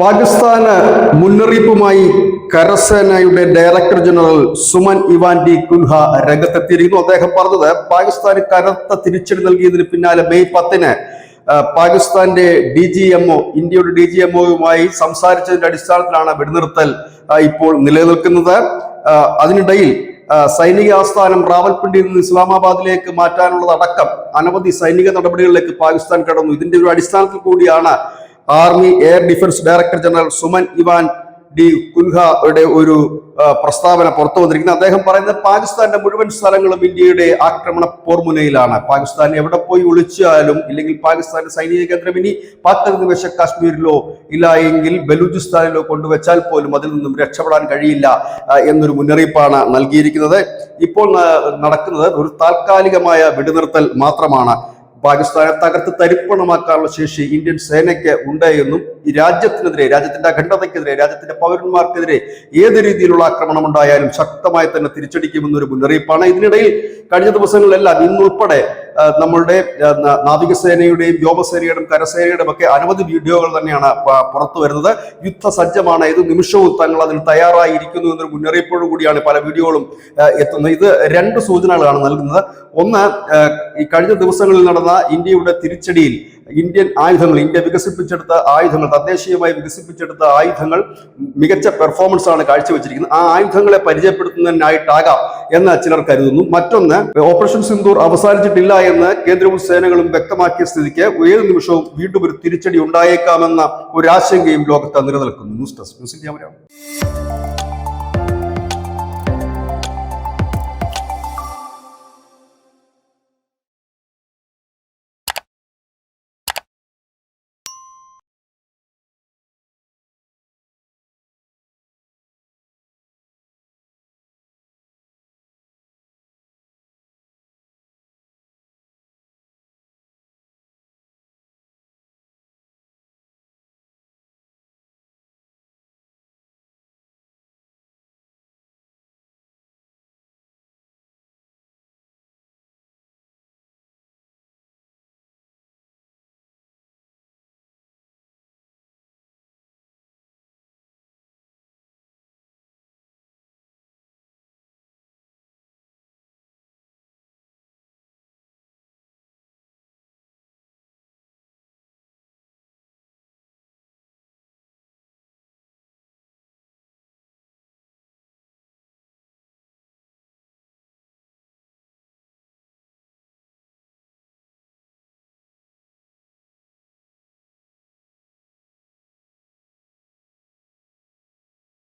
പാകിസ്ഥാന് മുന്നറിയിപ്പുമായി കരസേനയുടെ director general Suman Ivan D'Cunha രംഗത്തെത്തിയിരിക്കുന്നു. അദ്ദേഹം പറഞ്ഞത് പാകിസ്ഥാന് കനത്ത തിരിച്ചടി നൽകിയതിന് പിന്നാലെ മെയ് 10-ന് പാകിസ്ഥാന്റെ DGMO ഇന്ത്യയുടെ DGMOയുമായി സംസാരിച്ചതിന്റെ അടിസ്ഥാനത്തിലാണ് വെടിനിർത്തൽ ഇപ്പോൾ നിലനിൽക്കുന്നത്. അതിനിടയിൽ സൈനിക ആസ്ഥാനം റാവൽപിണ്ടിയിൽ നിന്ന് ഇസ്ലാമാബാദിലേക്ക് മാറ്റാനുള്ളതടക്കം അനവധി സൈനിക നടപടികളിലേക്ക് പാകിസ്ഥാൻ കടന്നു. ഇതിന്റെ ഒരു അടിസ്ഥാനത്തിൽ കൂടിയാണ് army air defence director general Suman Ivan ഡി കുൻഹയുടെ ഒരു പ്രസ്താവന പുറത്തു വന്നിരിക്കുന്നത്. അദ്ദേഹം പറയുന്നത് പാകിസ്ഥാന്റെ മുഴുവൻ സ്ഥലങ്ങളും ഇന്ത്യയുടെ ആക്രമണ പോർമുനയിലാണ്. പാകിസ്ഥാൻ എവിടെ പോയി ഒളിച്ചാലും ഇല്ലെങ്കിൽ പാകിസ്ഥാന്റെ സൈനിക കേന്ദ്രം ഇനി പാക് അധിനിവേശ കാശ്മീരിലോ ഇല്ല എങ്കിൽ ബലൂചിസ്ഥാനിലോ കൊണ്ടുവച്ചാൽ പോലും അതിൽ നിന്നും രക്ഷപ്പെടാൻ കഴിയില്ല എന്നൊരു മുന്നറിയിപ്പാണ് നൽകിയിരിക്കുന്നത്. ഇപ്പോൾ നടക്കുന്നത് ഒരു താൽക്കാലികമായ വെടിനിർത്തൽ മാത്രമാണ്. പാകിസ്ഥാനെ തകർത്ത് തരിപ്പണമാക്കാനുള്ള ശേഷി ഇന്ത്യൻ സേനയ്ക്ക് ഉണ്ട് എന്നും ഈ രാജ്യത്തിനെതിരെ, രാജ്യത്തിന്റെ അഖണ്ഡതയ്ക്കെതിരെ, രാജ്യത്തിന്റെ പൗരന്മാർക്കെതിരെ ഏത് രീതിയിലുള്ള ആക്രമണം ഉണ്ടായാലും ശക്തമായി തന്നെ തിരിച്ചടിക്കുമെന്നൊരു മുന്നറിയിപ്പാണ്. ഇതിനിടയിൽ കഴിഞ്ഞ ദിവസങ്ങളിലെല്ലാം ഇന്നുൾപ്പെടെ നമ്മളുടെ നാവികസേനയുടെയും വ്യോമസേനയുടെയും കരസേനയുടെയും ഒക്കെ അനവധി വീഡിയോകൾ തന്നെയാണ് പുറത്തു വരുന്നത്. യുദ്ധസജ്ജമാണ്, ഏത് നിമിഷവും തങ്ങൾ അതിന് തയ്യാറായിരിക്കുന്നു എന്നൊരു മുന്നറിയിപ്പോടു കൂടിയാണ് പല വീഡിയോകളും എത്തുന്നത്. ഇത് രണ്ട് സൂചനകളാണ് നൽകുന്നത്. ഒന്ന്, ഈ കഴിഞ്ഞ ദിവസങ്ങളിൽ നടന്ന ഇന്ത്യയുടെ തിരിച്ചടിയിൽ ഇന്ത്യൻ ആയുധങ്ങൾ, ഇന്ത്യ വികസിപ്പിച്ചെടുത്ത ആയുധങ്ങൾ, തദ്ദേശീയമായി വികസിപ്പിച്ചെടുത്ത ആയുധങ്ങൾ മികച്ച പെർഫോമൻസ് ആണ് കാഴ്ചവെച്ചിരിക്കുന്നത്. ആ ആയുധങ്ങളെ പരിചയപ്പെടുത്തുന്നതിനായിട്ടാകാം എന്ന് ചിലർ കരുതുന്നു. മറ്റൊന്ന്, ഓപ്പറേഷൻ സിന്ദൂർ അവസാനിച്ചിട്ടില്ല എന്ന് കേന്ദ്രവും സേനകളും വ്യക്തമാക്കിയ സ്ഥിതിക്ക് ഏത് നിമിഷവും വീണ്ടും ഒരു തിരിച്ചടി ഉണ്ടായേക്കാമെന്ന ഒരു ആശങ്കയും ലോകത്ത് നിലനിൽക്കുന്നു. News desk news India Malayalam.